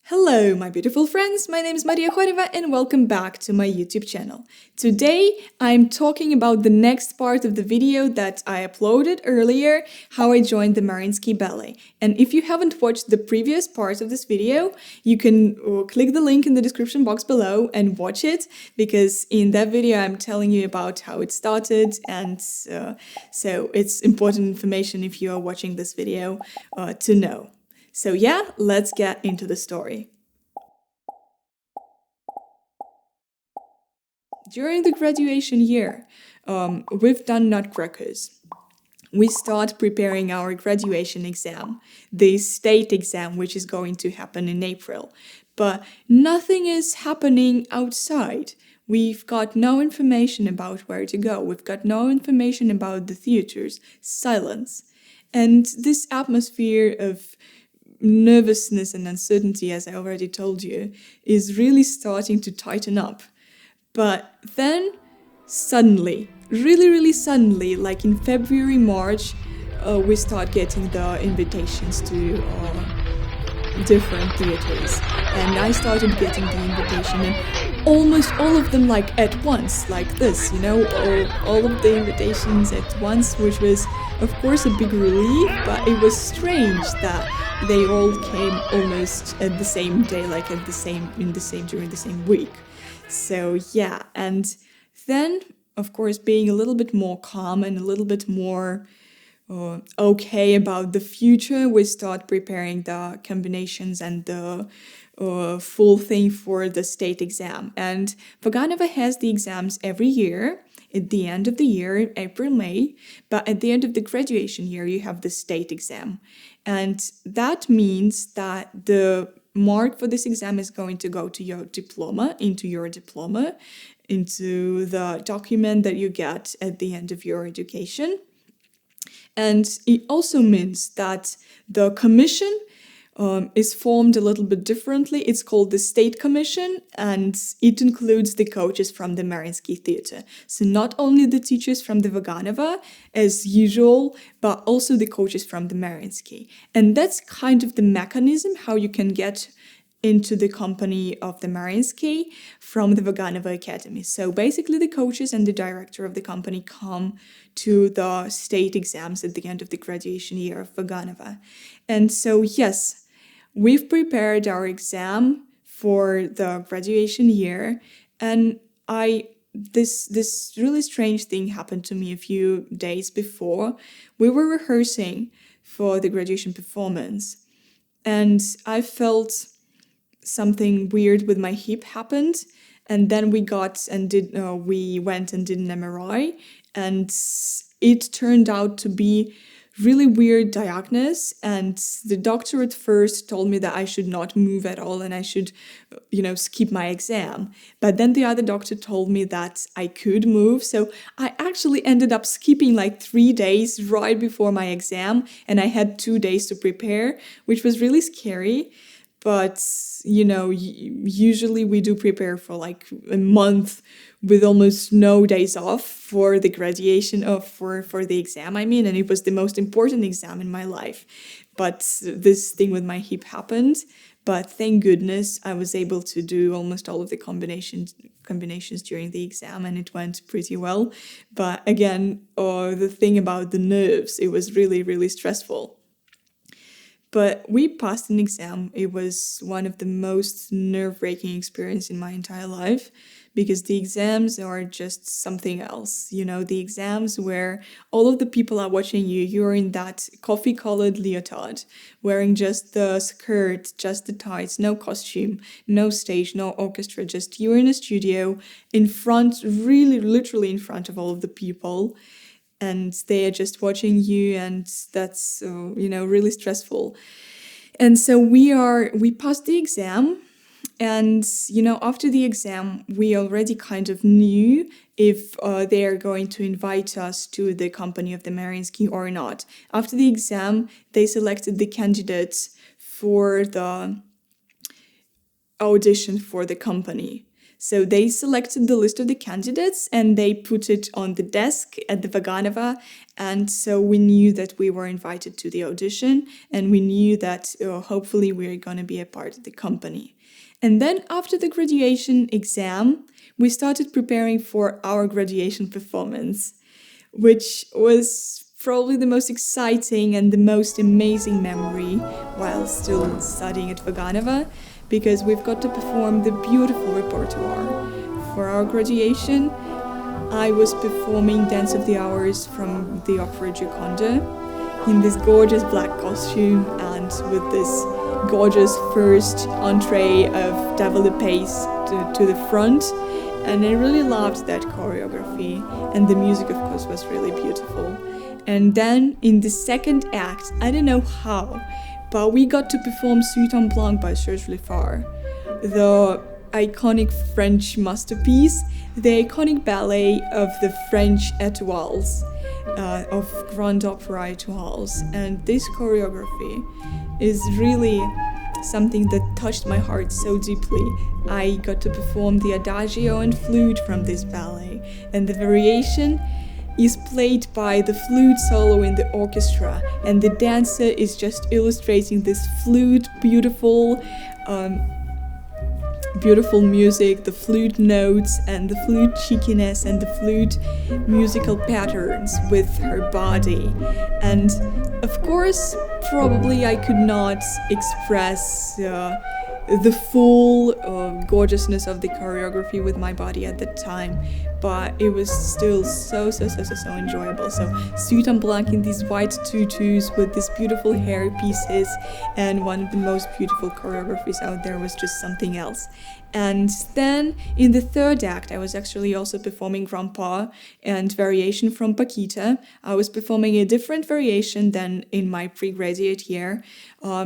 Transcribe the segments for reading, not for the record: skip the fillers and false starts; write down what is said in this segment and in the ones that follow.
Hello, my beautiful friends. My name is Khoreva and welcome back to my YouTube channel. Today, I'm talking about the next part of the video that I uploaded earlier, how I joined the Mariinsky Ballet. And if you haven't watched the previous part of this video, you can click the link in the description box below and watch it, because in that video, I'm telling you about how it started, and so it's important information if you are watching this video to know. So yeah, let's get into the story. During the graduation year, we've done nutcrackers. We start preparing our graduation exam, the state exam, which is going to happen in April. But nothing is happening outside. We've got no information about where to go. We've got no information about the theaters. Silence. And this atmosphere of nervousness and uncertainty, as I already told you, is really starting to tighten up. But then, suddenly, really suddenly, like in February, March, we start getting the invitations to different theaters. And I started getting the invitation, and almost all of them like at once, like this, all of the invitations at once, which was, of course, a big relief, but it was strange that they all came almost at the same day, like during the same week. So yeah, and then, of course, being a little bit more calm and a little bit more okay about the future, we start preparing the combinations and the full thing for the state exam. And Vaganova has the exams every year, at the end of the year, April, May, but at the end of the graduation year, you have the state exam. And that means that the mark for this exam is going to go to your diploma, into the document that you get at the end of your education. And it also means that the commission is formed a little bit differently. It's called the State Commission, and it includes the coaches from the Mariinsky Theatre. So not only the teachers from the Vaganova, as usual, but also the coaches from the Mariinsky. And that's kind of the mechanism how you can get into the company of the Mariinsky from the Vaganova Academy. So basically the coaches and the director of the company come to the state exams at the end of the graduation year of Vaganova. And so yes, we've prepared our exam for the graduation year, and this really strange thing happened to me a few days before. We were rehearsing for the graduation performance, and I felt something weird with my hip happened, and then we went and did an MRI, and it turned out to be really weird diagnosis. And the doctor at first told me that I should not move at all and I should skip my exam, but then the other doctor told me that I could move. So I actually ended up skipping like 3 days right before my exam, and I had 2 days to prepare, which was really scary. But, usually we do prepare for like a month with almost no days off for the graduation for the exam, and it was the most important exam in my life. But this thing with my hip happened. But thank goodness I was able to do almost all of the combinations during the exam, and it went pretty well. But again, the thing about the nerves, it was really stressful. But we passed an exam. It was one of the most nerve-wracking experiences in my entire life, because the exams are just something else. The exams where all of the people are watching you. You're in that coffee-colored leotard, wearing just the skirt, just the tights, no costume, no stage, no orchestra, just you're in a studio in front, really literally in front of all of the people. And they are just watching you, and that's really stressful. And so we passed the exam, and after the exam we already kind of knew if they are going to invite us to the company of the Mariinsky or not. After the exam, they selected the candidates for the audition for the company. So they selected the list of the candidates and they put it on the desk at the Vaganova. And so we knew that we were invited to the audition, and we knew that hopefully we were going to be a part of the company. And then after the graduation exam, we started preparing for our graduation performance, which was probably the most exciting and the most amazing memory while still studying at Vaganova, because we've got to perform the beautiful repertoire. For our graduation, I was performing Dance of the Hours from the opera Gioconda in this gorgeous black costume and with this gorgeous first entree of Devil de Pace to the front. And I really loved that choreography, and the music, of course, was really beautiful. And then in the second act, I don't know how, but we got to perform Suite en Blanc by Serge Lefar, the iconic French masterpiece, the iconic ballet of the French étoiles, of Grand Opera étoiles. And this choreography is really something that touched my heart so deeply. I got to perform the adagio and flute from this ballet, and the variation is played by the flute solo in the orchestra, and the dancer is just illustrating this flute, beautiful music, the flute notes and the flute cheekiness and the flute musical patterns with her body. And of course, probably I could not express the full gorgeousness of the choreography with my body at the time, but it was still so enjoyable. So Suite en Blanc in these white tutus with these beautiful hair pieces, and one of the most beautiful choreographies out there was just something else. And then in the third act, I was actually also performing Grand Pas and variation from Paquita. I was performing a different variation than in my pre-graduate year.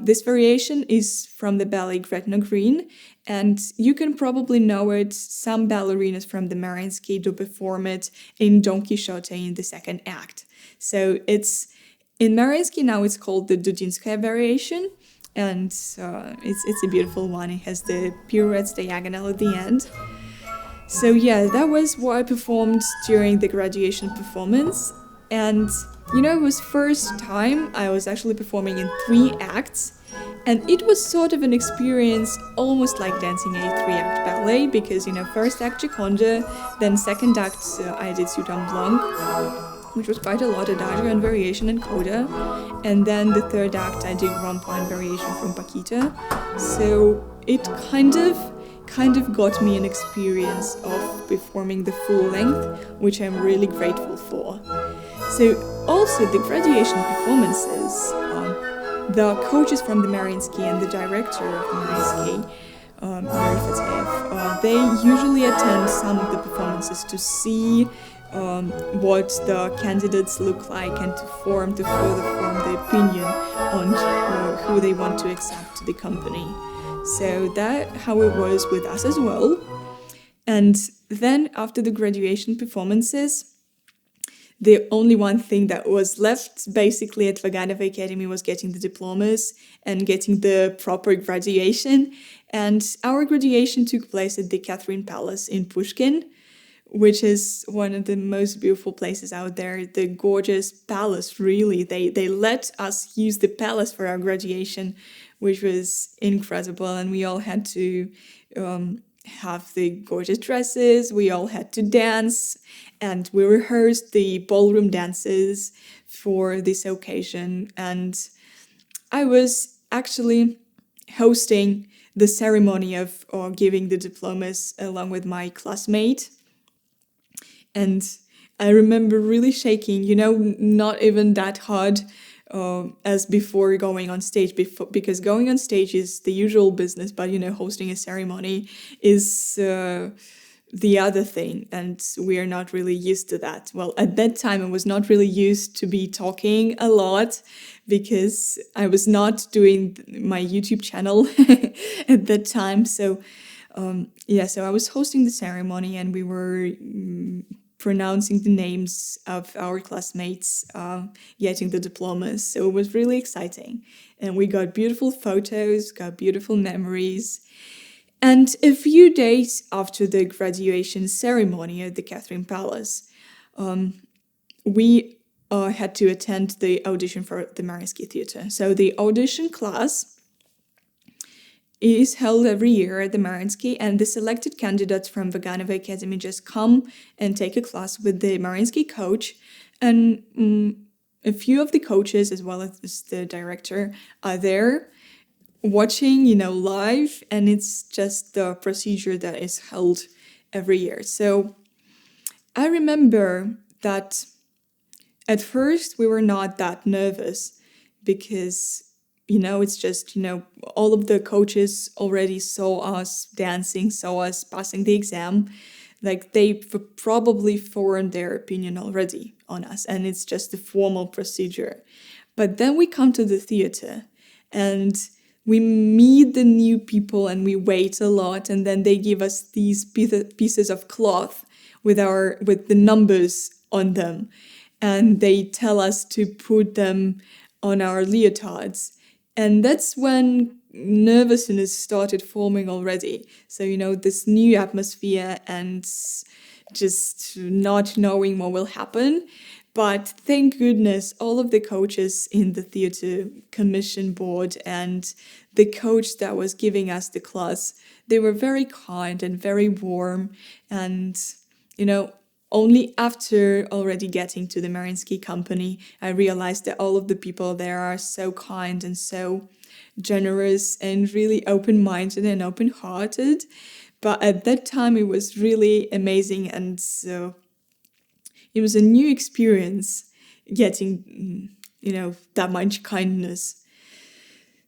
This variation is from the ballet Gretna Green, and you can probably know it. Some ballerinas from the Mariinsky do perform it in Don Quixote in the second act. So it's in Mariinsky now it's called the Dudinskaya variation, and it's a beautiful one. It has the pirouettes diagonal at the end. So yeah, that was what I performed during the graduation performance. And you know, it was first time I was actually performing in 3 acts, and it was sort of an experience almost like dancing a 3-act ballet, because, you know, first act Gioconda, then second act I did Suite en Blanc, which was quite a lot, adagio and variation and coda, and then the third act I did Grand Pas and variation from Paquita. So it kind of got me an experience of performing the full length, which I'm really grateful for. So also the graduation performances, the coaches from the Mariinsky and the director of Mariinsky, they usually attend some of the performances to see what the candidates look like and to further form the opinion on who they want to accept to the company. So that how it was with us as well. And then after the graduation performances, the only one thing that was left basically at Vaganova Academy was getting the diplomas and getting the proper graduation. And our graduation took place at the Catherine Palace in Pushkin, which is one of the most beautiful places out there. The gorgeous palace, really. They let us use the palace for our graduation, which was incredible. And we all had to have the gorgeous dresses, we all had to dance, and we rehearsed the ballroom dances for this occasion. And I was actually hosting the ceremony of giving the diplomas along with my classmate. And I remember really shaking, you know, not even that hard as before going on stage, because going on stage is the usual business, but, you know, hosting a ceremony is the other thing, and we are not really used to that. Well, at that time, I was not really used to be talking a lot because I was not doing my YouTube channel at that time. So, so I was hosting the ceremony, and we were pronouncing the names of our classmates getting the diplomas. So it was really exciting. And we got beautiful photos, got beautiful memories. And a few days after the graduation ceremony at the Catherine Palace, we had to attend the audition for the Mariinsky Theatre. So the audition class is held every year at the Mariinsky, and the selected candidates from Vaganova Academy just come and take a class with the Mariinsky coach, and a few of the coaches, as well as the director, are there watching, live, and it's just the procedure that is held every year. So I remember that at first we were not that nervous because, it's just, all of the coaches already saw us dancing, saw us passing the exam. Like they probably formed their opinion already on us, and it's just a formal procedure. But then we come to the theater and we meet the new people and we wait a lot, and then they give us these pieces of cloth with the numbers on them, and they tell us to put them on our leotards. And that's when nervousness started forming already. So, this new atmosphere and just not knowing what will happen. But thank goodness, all of the coaches in the theatre commission board and the coach that was giving us the class, they were very kind and very warm. And, only after already getting to the Mariinsky company, I realized that all of the people there are so kind and so generous and really open-minded and open-hearted. But at that time, it was really amazing, and so it was a new experience getting, that much kindness.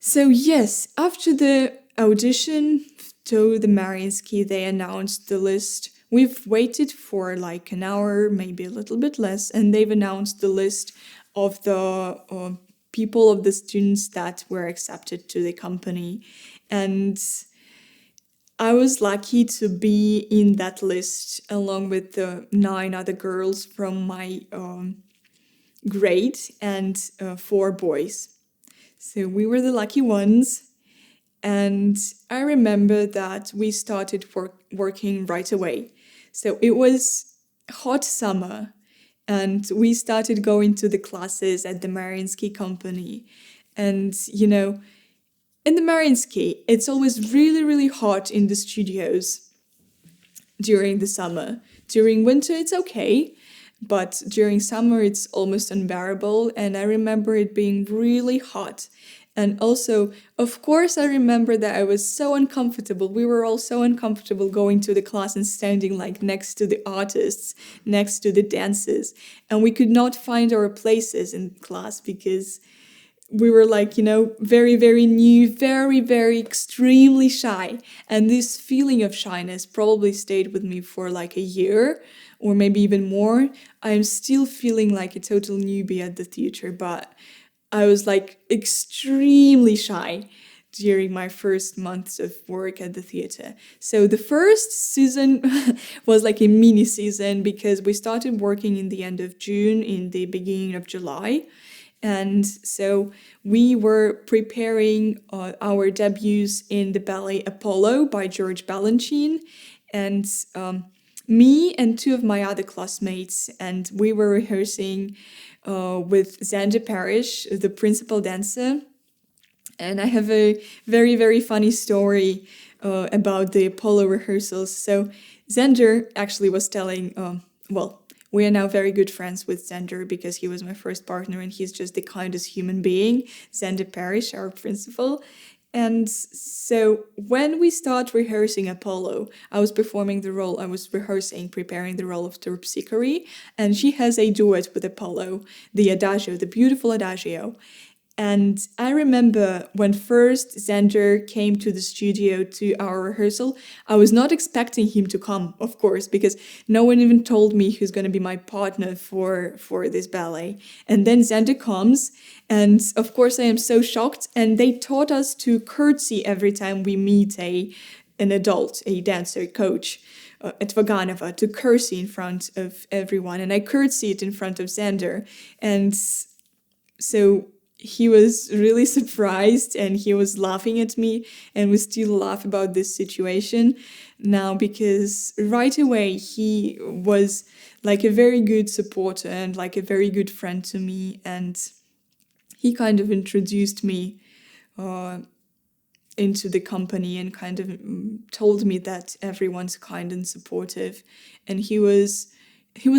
So yes, after the audition to the Mariinsky, they announced the list. We've waited for like an hour, maybe a little bit less, and they've announced the list of the people, of the students that were accepted to the company. And I was lucky to be in that list along with the 9 other girls from my grade and 4 boys. So we were the lucky ones. And I remember that we started working right away. So it was hot summer, and we started going to the classes at the Mariinsky company. And, in the Mariinsky, it's always really, really hot in the studios during the summer. During winter, it's okay, but during summer, it's almost unbearable. And I remember it being really hot. And also, of course, I remember that I was so uncomfortable. We were all so uncomfortable going to the class and standing like next to the artists, next to the dancers. And we could not find our places in class because we were like, very, very new, very, very extremely shy. And this feeling of shyness probably stayed with me for like a year or maybe even more. I'm still feeling like a total newbie at the theater, but I was like extremely shy during my first months of work at the theater. So the first season was like a mini season because we started working in the end of June, in the beginning of July. And so we were preparing our debuts in the ballet Apollo by George Balanchine, and me and 2 of my other classmates, and we were rehearsing with Xander Parrish, the principal dancer. And I have a very, very funny story about the Apollo rehearsals. So Xander actually was telling, we are now very good friends with Xander because he was my first partner and he's just the kindest human being, Xander Parrish, our principal. And so when we start rehearsing Apollo, I was preparing the role of Terpsichore, and she has a duet with Apollo, the Adagio, the beautiful Adagio. And I remember when first Xander came to the studio to our rehearsal, I was not expecting him to come, of course, because no one even told me who's going to be my partner for this ballet. And then Xander comes, and of course I am so shocked. And they taught us to curtsy every time we meet an adult, a dancer coach at Vaganova, to curtsy in front of everyone. And I curtsied in front of Xander. And so he was really surprised and he was laughing at me, and we still laugh about this situation now because right away he was like a very good supporter and like a very good friend to me, and he kind of introduced me into the company and kind of told me that everyone's kind and supportive, and he was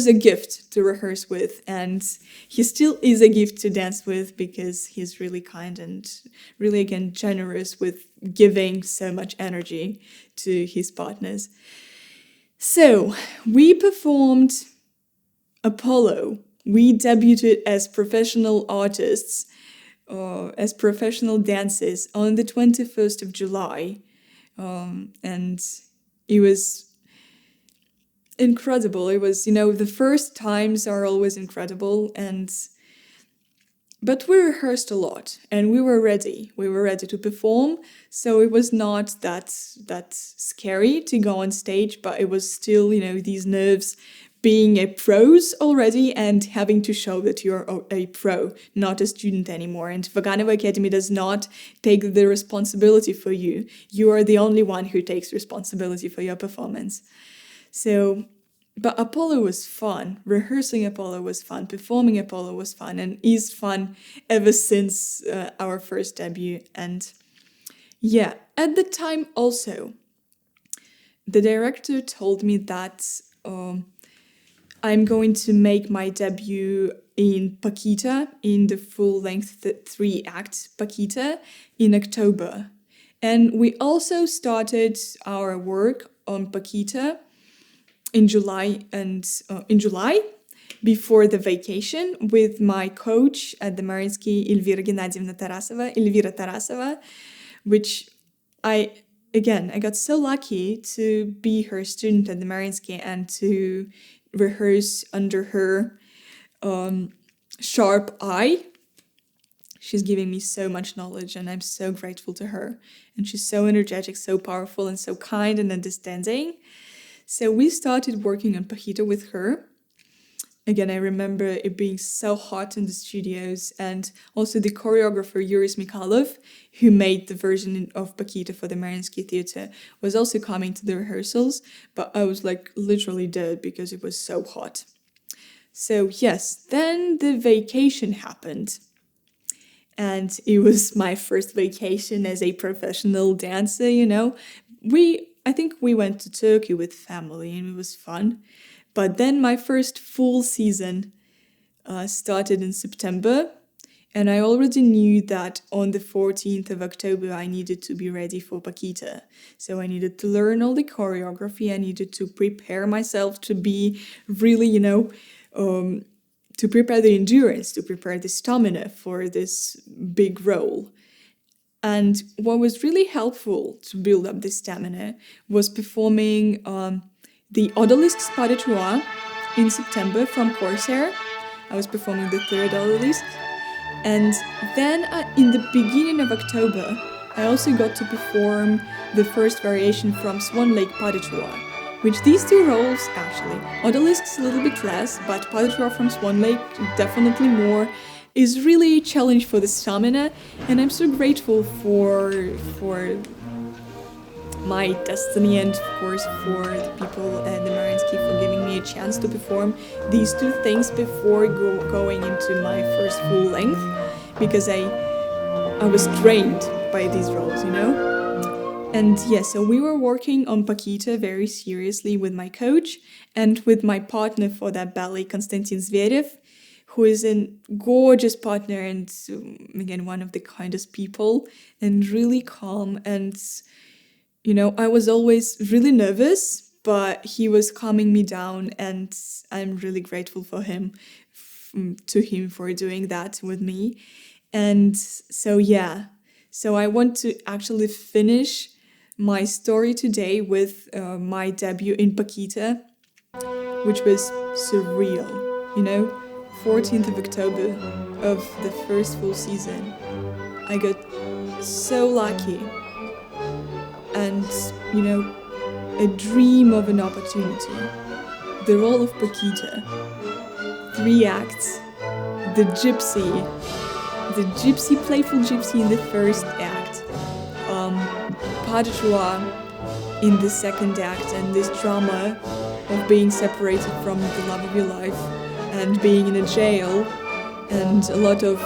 a gift to rehearse with, and he still is a gift to dance with because he's really kind and really, again, generous with giving so much energy to his partners. So we performed Apollo. We debuted as professional artists, as professional dancers on the 21st of July. And it was incredible. It was, the first times are always incredible, but we rehearsed a lot and we were ready. We were ready to perform, so it was not that scary to go on stage, but it was still, these nerves being a pros already and having to show that you're a pro, not a student anymore. And Vaganova Academy does not take the responsibility for you. You are the only one who takes responsibility for your performance. So, but Apollo was fun. Rehearsing Apollo was fun. Performing Apollo was fun and is fun ever since our first debut. And yeah, at the time also, the director told me that I'm going to make my debut in Paquita, in the full-length 3-act Paquita, in October. And we also started our work on Paquita in July before the vacation with my coach at the Mariinsky, Elvira Tarasova, which I got so lucky to be her student at the Mariinsky and to rehearse under her sharp eye. She's giving me so much knowledge and I'm so grateful to her. And she's so energetic, so powerful, and so kind and understanding. So we started working on Paquita with her. Again, I remember it being so hot in the studios, and also the choreographer Yuri Mikhailov, who made the version of Paquita for the Mariinsky Theatre, was also coming to the rehearsals, but I was like literally dead because it was so hot. So yes, then the vacation happened. And it was my first vacation as a professional dancer, I think we went to Turkey with family and it was fun. But then my first full season started in September, and I already knew that on the 14th of October I needed to be ready for Paquita. So I needed to learn all the choreography, I needed to prepare myself to be really, to prepare the endurance, to prepare the stamina for this big role. And what was really helpful to build up this stamina was performing the Odalisques part.2 in September from Corsair. I was performing the third Odalisque. And then in the beginning of October, I also got to perform the first variation from Swan Lake part.2, which these two roles actually, Odalisques a little bit less, but part.2 from Swan Lake definitely more, is really a challenge for the stamina, and I'm so grateful for my destiny and of course for the people at the Mariinsky for giving me a chance to perform these two things before going into my first full length, because I was trained by these roles, And yeah, so we were working on Paquita very seriously with my coach and with my partner for that ballet, Konstantin Zverev, who is a gorgeous partner and, again, one of the kindest people and really calm. And, I was always really nervous, but he was calming me down, and I'm really grateful for him, to him for doing that with me. And so, yeah, so I want to actually finish my story today with my debut in Paquita, which was surreal, 14th of October of the first full season. I got so lucky and, a dream of an opportunity. The role of Paquita, 3 acts, the gypsy, the gypsy, playful gypsy in the first act, part.2 in the second act, and this drama of being separated from the love of your life and being in a jail, and a lot of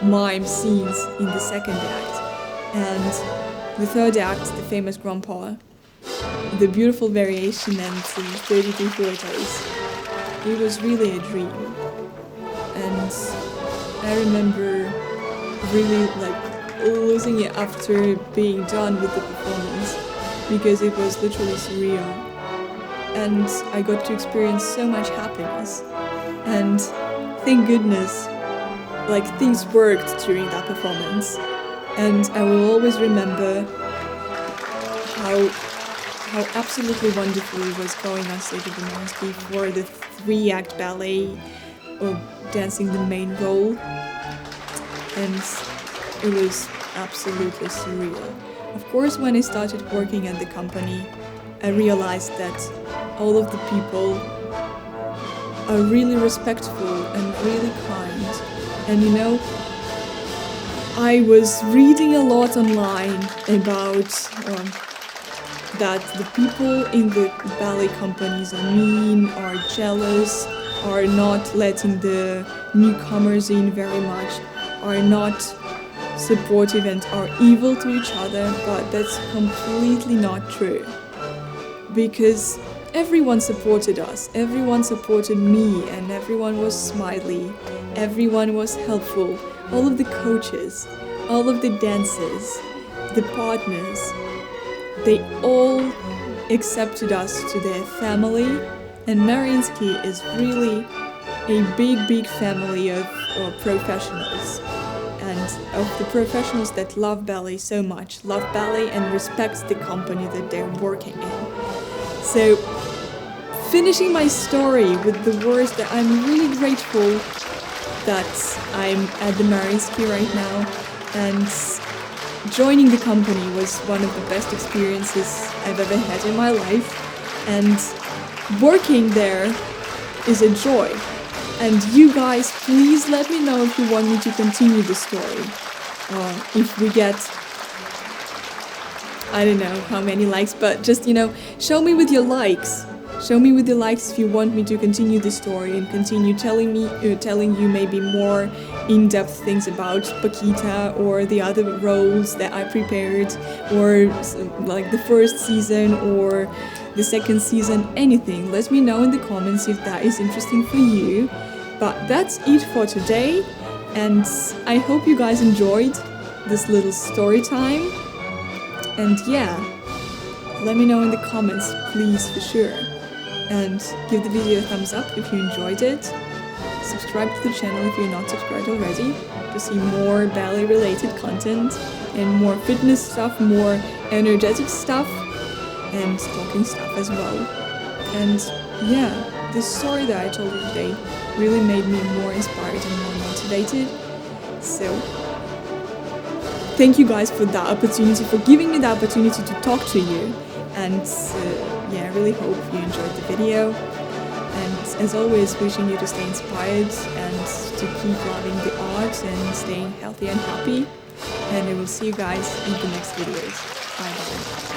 mime scenes in the second act, and the third act, the famous grandpa, the beautiful variation, and the 33 photos. It was really a dream, and I remember really losing it after being done with the performance, because it was literally surreal, and I got to experience so much happiness, and thank goodness things worked during that performance. And I will always remember how absolutely wonderful it was going on stage at the Mariinsky for the 3-act ballet or dancing the main role, and it was absolutely surreal. Of course, when I started working at the company, I realized that all of the people are really respectful and really kind. And I was reading a lot online about that the people in the ballet companies are mean, are jealous, are not letting the newcomers in very much, are not supportive and are evil to each other, but that's completely not true. Because everyone supported us, everyone supported me, and everyone was smiley, everyone was helpful. All of the coaches, all of the dancers, the partners, they all accepted us to their family, and Mariinsky is really a big family of professionals, and of the professionals that love ballet so much, love ballet and respect the company that they're working in. So, finishing my story with the words that I'm really grateful that I'm at the Mariinsky right now, and joining the company was one of the best experiences I've ever had in my life, and working there is a joy. And you guys, please let me know if you want me to continue the story. If we get, I don't know how many likes, but just, show me with your likes. Show me with your likes if you want me to continue the story and continue telling you maybe more in-depth things about Paquita or the other roles that I prepared, or the first season or the second season, anything. Let me know in the comments if that is interesting for you. But that's it for today, and I hope you guys enjoyed this little story time. And yeah, let me know in the comments, please, for sure. And give the video a thumbs up if you enjoyed it. Subscribe to the channel if you're not subscribed already to see more ballet related content and more fitness stuff, more energetic stuff, and talking stuff as well. And yeah, this story that I told you today really made me more inspired and more motivated. So thank you guys for that opportunity, for giving me the opportunity to talk to you. And yeah, I really hope you enjoyed the video. And as always, wishing you to stay inspired and to keep loving the art and staying healthy and happy. And I will see you guys in the next videos. Bye bye.